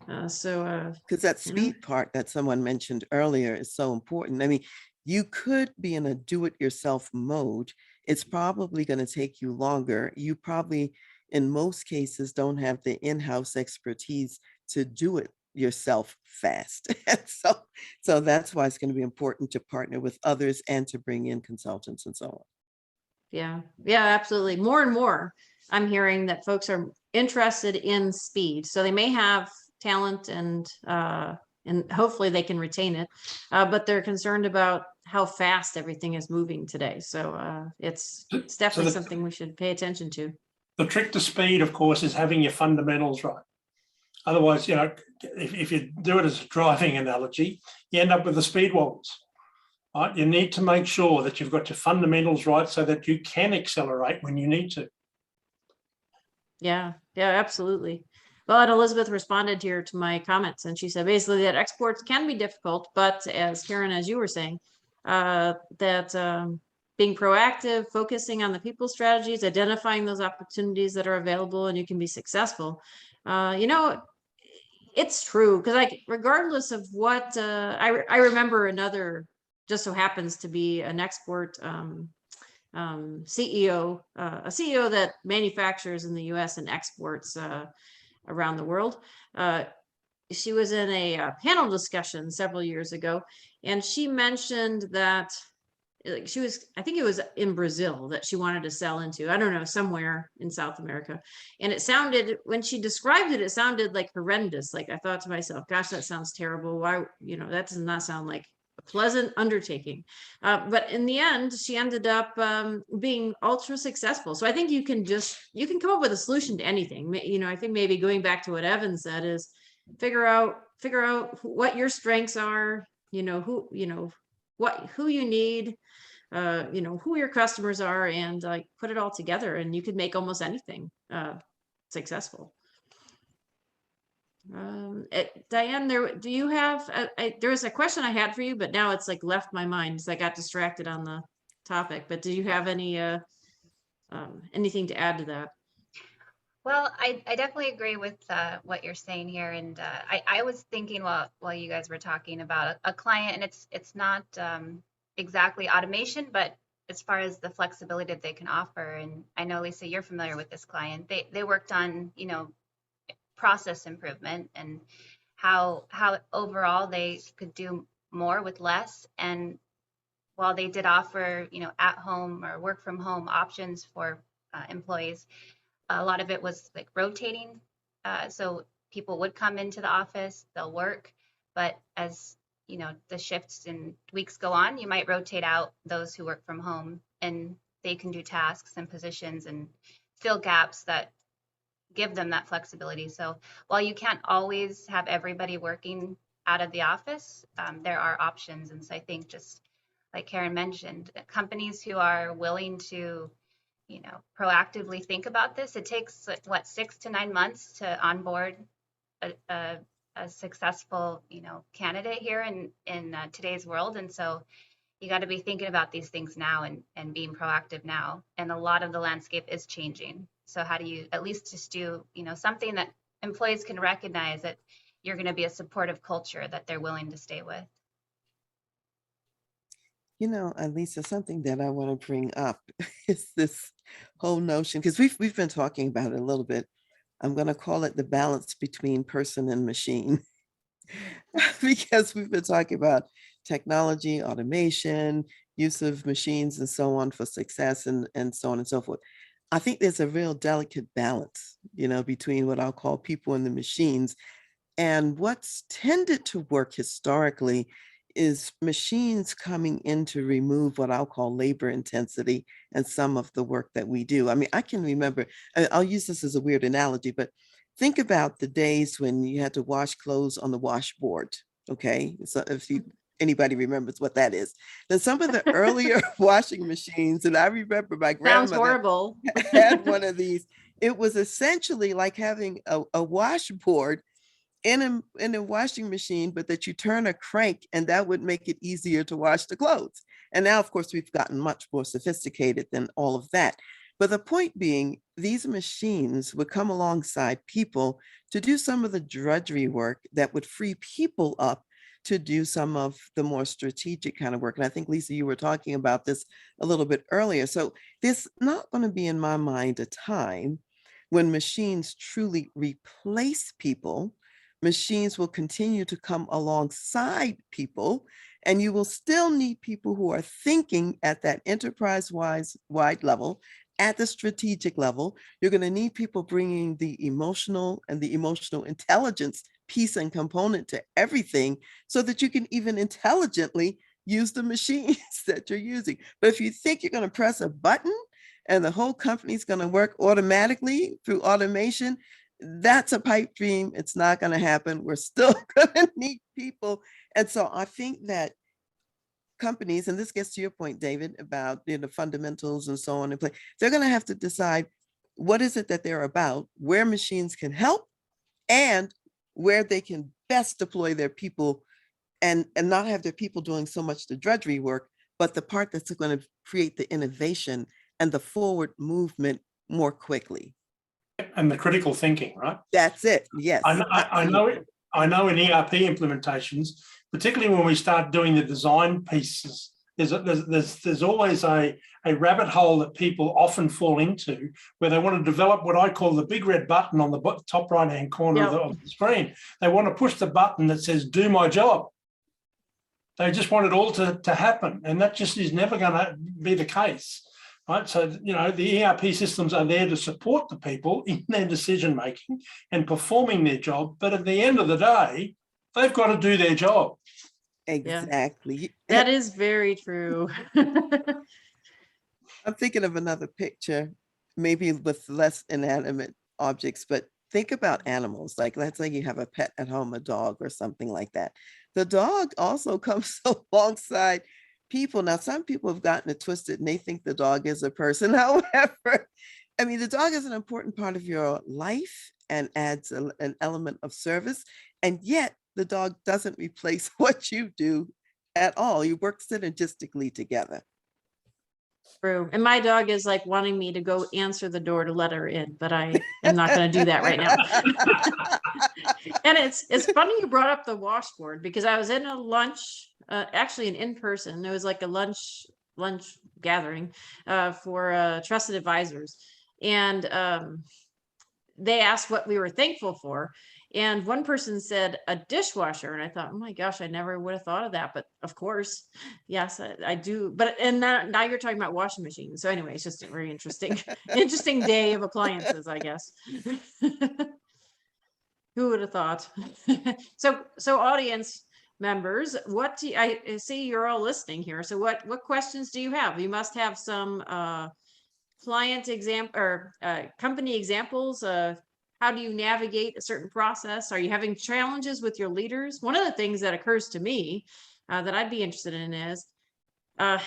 Because that speed part that someone mentioned earlier is so important. I mean, you could be in a do-it-yourself mode. It's probably going to take you longer. You probably, in most cases, don't have the in-house expertise to do it yourself fast. So that's why it's going to be important to partner with others and to bring in consultants and so on. Yeah, absolutely. More and more, I'm hearing that folks are interested in speed. So they may have talent and hopefully they can retain it, but they're concerned about how fast everything is moving today. So it's definitely something we should pay attention to. The trick to speed, of course, is having your fundamentals right. Otherwise, you know, if you do it as a driving analogy, you end up with the speed wobbles. Right? You need to make sure that you've got your fundamentals right so that you can accelerate when you need to. Yeah, absolutely. Well, and Elizabeth responded here to my comments, and she said basically that exports can be difficult, but as Karen, as you were saying, that being proactive, focusing on the people strategies, identifying those opportunities that are available, and you can be successful. You know, it's true, because like regardless of what I remember another, just so happens to be an export CEO, a CEO that manufactures in the US and exports around the world. She was in a panel discussion several years ago, and she mentioned that she was, I think it was in Brazil that she wanted to sell into, I don't know, somewhere in South America. And it sounded, when she described it, it sounded like horrendous. Like I thought to myself, gosh, that sounds terrible. Why, you know, that does not sound like a pleasant undertaking. But in the end, she ended up being ultra successful. So I think you can come up with a solution to anything. You know, I think maybe going back to what Evan said is figure out what your strengths are, you know, who you need, you know, who your customers are, and like put it all together, and you could make almost anything successful. Diane, do you have there was a question I had for you, but now it's like left my mind because I got distracted on the topic. But do you have any anything to add to that? Well, I definitely agree with what you're saying here, and I was thinking while you guys were talking about a client, and it's not exactly automation, but as far as the flexibility that they can offer, and I know Lisa, you're familiar with this client. They worked on process improvement and how overall they could do more with less, and while they did offer at home or work from home options for employees, a lot of it was like rotating. So people would come into the office, they'll work, but as the shifts and weeks go on, you might rotate out those who work from home and they can do tasks and positions and fill gaps that give them that flexibility. So while you can't always have everybody working out of the office, there are options. And so I think just like Karen mentioned, companies who are willing to proactively think about this. It takes what 6 to 9 months to onboard a successful, candidate here in today's world, and so you got to be thinking about these things now and being proactive now. And a lot of the landscape is changing. So how do you at least just do something that employees can recognize that you're going to be a supportive culture that they're willing to stay with. Lisa, something that I want to bring up is this whole notion, because we've been talking about it a little bit. I'm going to call it the balance between person and machine, because we've been talking about technology, automation, use of machines, and so on for success, and so on and so forth. I think there's a real delicate balance, between what I'll call people and the machines. And what's tended to work historically is machines coming in to remove what I'll call labor intensity and some of the work that we do. I mean, I can remember, I'll use this as a weird analogy, but think about the days when you had to wash clothes on the washboard. Okay. So if anybody remembers what that is, then some of the earlier washing machines, and I remember my Sounds grandmother horrible. had one of these. It was essentially like having a washboard in a washing machine, but that you turn a crank and that would make it easier to wash the clothes. And now, of course, we've gotten much more sophisticated than all of that. But the point being, these machines would come alongside people to do some of the drudgery work that would free people up to do some of the more strategic kind of work. And I think, Lisa, you were talking about this a little bit earlier. So there's not going to be, in my mind, a time when machines truly replace people. Machines will continue to come alongside people, and you will still need people who are thinking at that enterprise-wide level, at the strategic level. You're going to need people bringing the emotional and the emotional intelligence piece and component to everything, so that you can even intelligently use the machines that you're using. But if you think you're going to press a button and the whole company's going to work automatically through automation, that's a pipe dream. It's not going to happen. We're still going to need people. And so I think that companies, and this gets to your point, David, about fundamentals and so on in play, they're going to have to decide what is it that they're about, where machines can help, and where they can best deploy their people, and not have their people doing so much the drudgery work, but the part that's going to create the innovation and the forward movement more quickly. And the critical thinking, right? That's it. Yes. I know it. I know in ERP implementations, particularly when we start doing the design pieces, there's always a rabbit hole that people often fall into, where they want to develop what I call the big red button on the top right-hand corner of the screen. They want to push the button that says, do my job. They just want it all to happen. And that just is never going to be the case. Right. So, the ERP systems are there to support the people in their decision making and performing their job. But at the end of the day, they've got to do their job. Exactly. That is very true. I'm thinking of another picture, maybe with less inanimate objects, but think about animals. Like, let's say you have a pet at home, a dog or something like that. The dog also comes alongside people. Now, some people have gotten it twisted and they think the dog is a person. However, I mean, the dog is an important part of your life and adds an element of service. And yet the dog doesn't replace what you do at all. You work synergistically together. True. And my dog is like wanting me to go answer the door to let her in, but I am not going to do that right now. And it's funny you brought up the washboard, because I was in a lunch, actually an in-person. It was like a lunch gathering for trusted advisors, and they asked what we were thankful for. And one person said a dishwasher. And I thought, oh my gosh, I never would have thought of that. But of course, yes, I do. But and now you're talking about washing machines. So anyway, it's just a very interesting day of appliances, I guess. Who would have thought? So audience members, what do I see you're all listening here. So what questions do you have? You must have some client example or company examples. How do you navigate a certain process? Are you having challenges with your leaders? One of the things that occurs to me that I'd be interested in is, it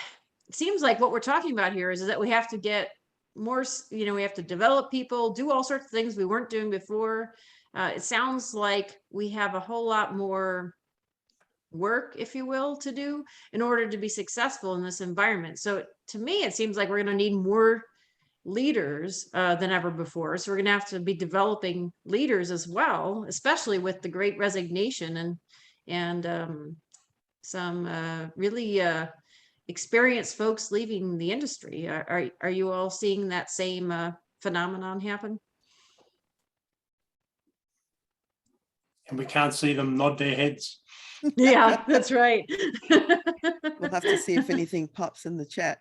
seems like what we're talking about here is that we have to get more, we have to develop people, do all sorts of things we weren't doing before. It sounds like we have a whole lot more work, if you will, to do in order to be successful in this environment. So to me, it seems like we're going to need more leaders than ever before. So we're going to have to be developing leaders as well, especially with the Great Resignation and some really experienced folks leaving the industry. Are you all seeing that same phenomenon happen? And we can't see them nod their heads. Yeah, that's right. We'll have to see if anything pops in the chat.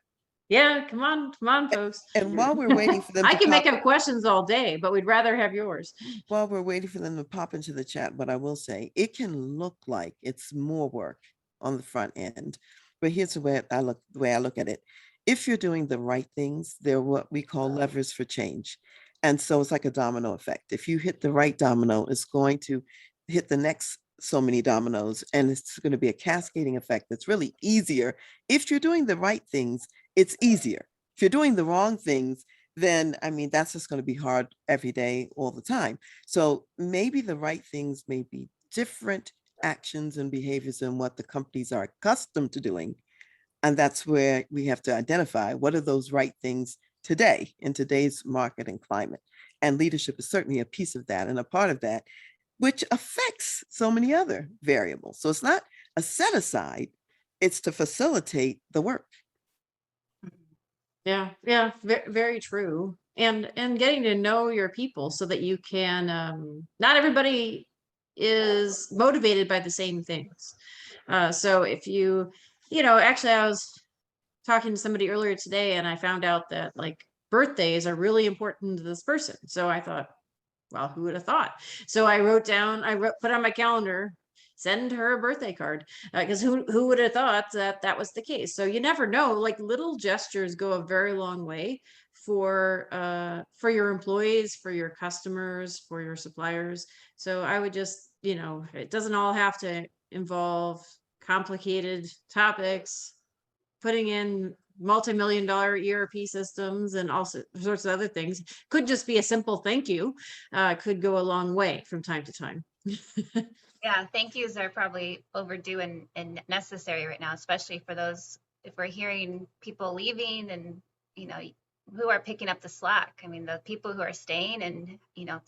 Yeah, come on, folks. And while we're waiting for them I to can make pop, up questions all day, but we'd rather have yours. while we're waiting for them to pop into the chat, what I will say, it can look like it's more work on the front end, but here's the way I look at it. If you're doing the right things, they're what we call levers for change. And so it's like a domino effect. If you hit the right domino, it's going to hit the next so many dominoes, and it's going to be a cascading effect that's really easier. If you're doing the right things, it's easier. If you're doing the wrong things, then I mean, that's just going to be hard every day, all the time. So maybe the right things may be different actions and behaviors than what the companies are accustomed to doing. And that's where we have to identify what are those right things today in today's market and climate. And leadership is certainly a piece of that and a part of that, which affects so many other variables. So it's not a set aside, it's to facilitate the work. Yeah, very true. And getting to know your people so that you can, not everybody is motivated by the same things. So if actually I was talking to somebody earlier today and I found out that like birthdays are really important to this person. So I thought, well, who would have thought? So I put on my calendar, send her a birthday card, because who would have thought that was the case? So you never know, like little gestures go a very long way for your employees, for your customers, for your suppliers. So I would just, it doesn't all have to involve complicated topics, putting in multi-million-dollar ERP systems and all sorts of other things. Could just be a simple thank you, could go a long way from time to time. Yeah, thank yous are probably overdue and necessary right now, especially for those, if we're hearing people leaving and, who are picking up the slack. I mean, the people who are staying and,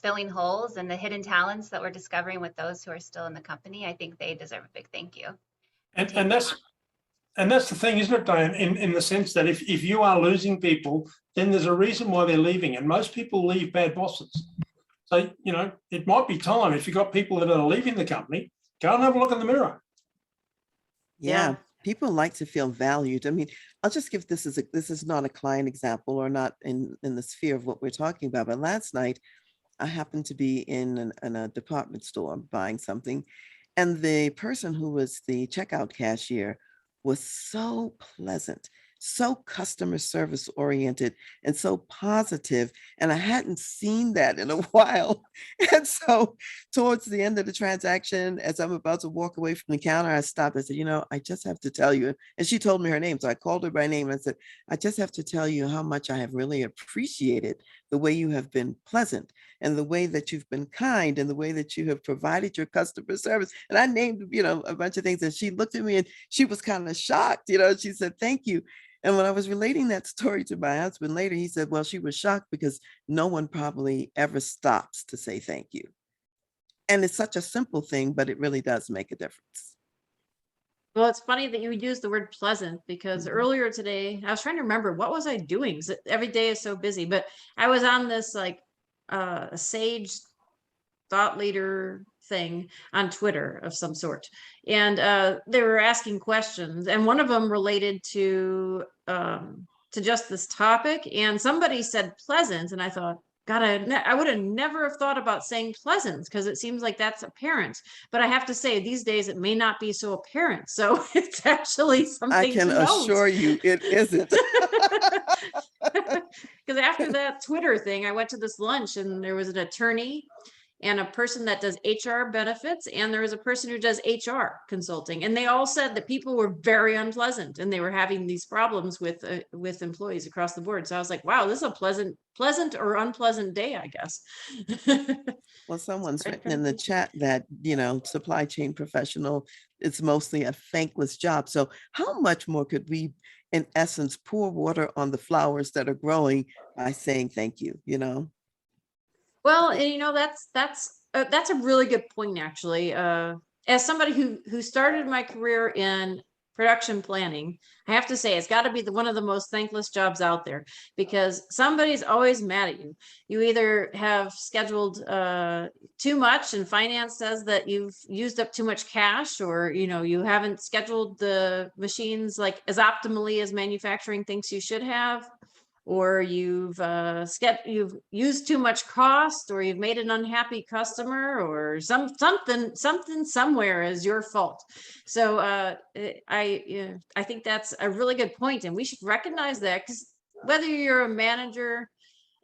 filling holes and the hidden talents that we're discovering with those who are still in the company, I think they deserve a big thank you. And that's the thing, isn't it, Diane? In the sense that if you are losing people, then there's a reason why they're leaving. And most people leave bad bosses. So, it might be time, if you've got people that are leaving the company, go and have a look in the mirror. Yeah. People like to feel valued. I mean, I'll just give this is not a client example or not in the sphere of what we're talking about. But last night, I happened to be in a department store buying something. And the person who was the checkout cashier was so pleasant, so customer service oriented, and so positive. And I hadn't seen that in a while. And so towards the end of the transaction, as I'm about to walk away from the counter, I stopped. I said, I just have to tell you. And she told me her name. So I called her by name and I said, I just have to tell you how much I have really appreciated the way you have been pleasant, and the way that you've been kind, and the way that you have provided your customer service. And I named, a bunch of things, and she looked at me and she was kind of shocked, she said, thank you. And when I was relating that story to my husband later, he said, well, she was shocked because no one probably ever stops to say thank you. And it's such a simple thing, but it really does make a difference. Well, it's funny that you use the word pleasant, because Mhm. earlier today, I was trying to remember, what was I doing? 'Cause every day is so busy, but I was on this like a sage thought leader thing on Twitter of some sort. And they were asking questions, and one of them related to just this topic. And somebody said pleasant, and I thought, God, I would have never have thought about saying pleasant, because it seems like that's apparent. But I have to say, these days it may not be so apparent. So it's actually I something can to note. assure you it isn't. Because after that Twitter thing, I went to this lunch, and there was an attorney and a person that does HR benefits, and there was a person who does HR consulting, and they all said that people were very unpleasant, and they were having these problems with employees across the board. So I was like, wow, this is a pleasant or unpleasant day, I guess. Well, someone's Right, written in the chat that, supply chain professional, it's mostly a thankless job. So how much more could we, in essence, pour water on the flowers that are growing by saying thank you, Well, and that's a really good point, actually. As somebody who started my career in production planning, I have to say it's got to be one of the most thankless jobs out there, because somebody's always mad at you. You either have scheduled too much, and finance says that you've used up too much cash, or you haven't scheduled the machines like as optimally as manufacturing thinks you should have, or you've used too much cost, or you've made an unhappy customer, or something somewhere is your fault. So I think that's a really good point, and we should recognize that, because whether you're a manager,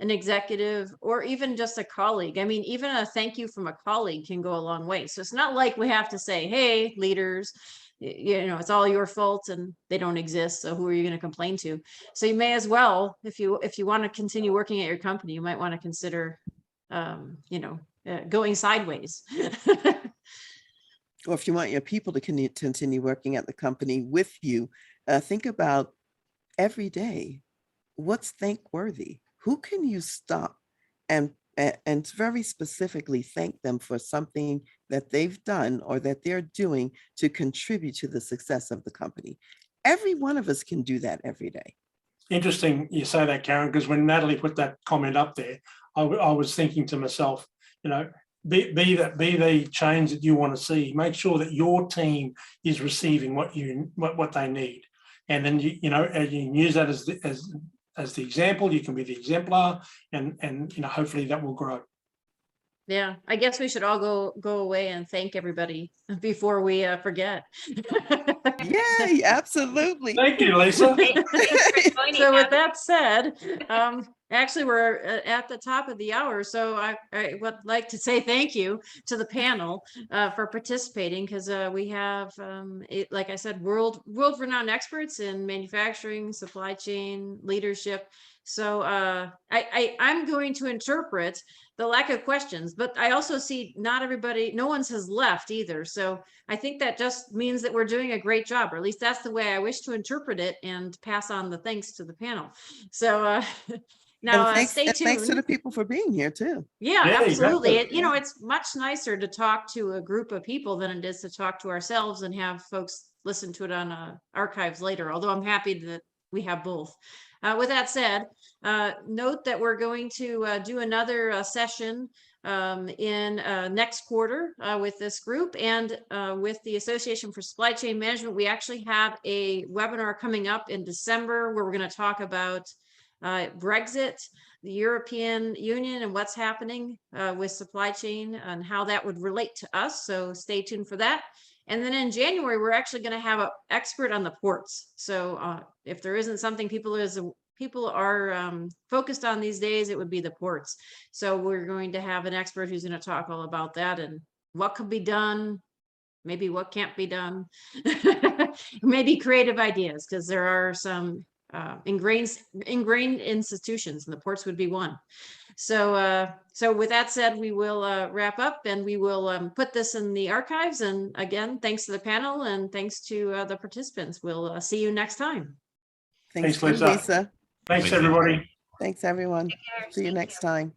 an executive, or even just a colleague, I mean, even a thank you from a colleague can go a long way. So it's not like we have to say, hey, leaders, it's all your fault and they don't exist, so who are you going to complain to? So you may as well, if you want to continue working at your company, you might want to consider going sideways. Or if you want your people to continue working at the company with you, think about every day, what's thankworthy? Who can you stop and very specifically thank them for something that they've done or that they're doing to contribute to the success of the company? Every one of us can do that every day. Interesting you say that, Karen, because when Natalie put that comment up there, I was thinking to myself, be the change that you want to see. Make sure that your team is receiving what they need, and then you can use that as the example. You can be the exemplar, and hopefully that will grow. Yeah, I guess we should all go away and thank everybody before we forget. Yay, absolutely. Thank you, Lisa. Thanks for joining So with us. that said, actually we're at the top of the hour, so I would like to say thank you to the panel for participating, because we have, like I said, world-renowned experts in manufacturing, supply chain, leadership. So I'm going to interpret the lack of questions, but I also see no one's has left either. So I think that just means that we're doing a great job, or at least that's the way I wish to interpret it, and pass on the thanks to the panel. So now stay tuned. Thanks to the people for being here too. Yeah, Yeah, absolutely. exactly. It's much nicer to talk to a group of people than it is to talk to ourselves and have folks listen to it on archives later, although I'm happy that we have both. With that said, note that we're going to do another session in next quarter with this group, and with the Association for Supply Chain Management. We actually have a webinar coming up in December where we're going to talk about Brexit, the European Union, and what's happening with supply chain and how that would relate to us. So stay tuned for that. And then in January, we're actually going to have an expert on the ports. So if there isn't something people are focused on these days, it would be the ports. So we're going to have an expert who's going to talk all about that and what could be done, maybe what can't be done, maybe creative ideas, because there are some ingrained institutions, and the ports would be one. So, so with that said, we will wrap up, and we will put this in the archives. And again, thanks to the panel and thanks to the participants. We'll see you next time. Thanks, Thanks, Lisa. Lisa. Thanks, everybody. Thanks, everyone. Take care. See you Thank next time.